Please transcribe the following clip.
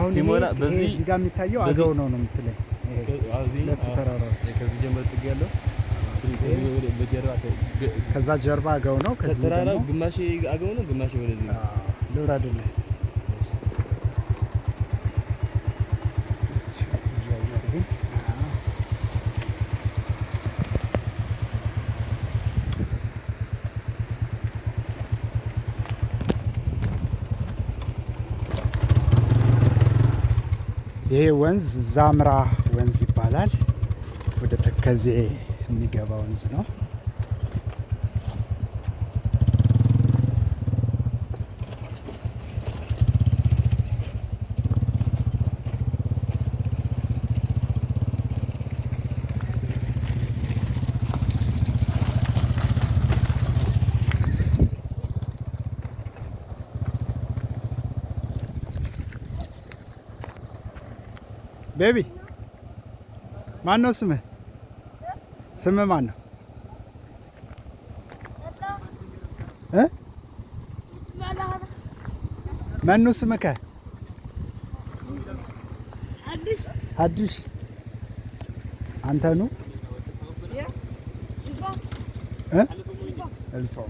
ሲሞላ በዚህ እዚህ ጋር የሚታየው አገው ነው የምትለኝ? ተራራዎች ከዚህ ጀምሮ ጥግ ያለው ከዛ ጀርባ አገው ነው። ከዚህ ተራራው ግማሽ አገው ነው፣ ግማሽ ወደዚህ ልውረድልህ። ይሄ ወንዝ ዛምራ ወንዝ ይባላል። ወደ ተከዜ የሚገባ ወንዝ ነው። ቤቢ ማን ነው ስምህ? ስምህ ማን ነው? ማን ነው ስምህ? ሀዱሽ አንተኑ እልፋው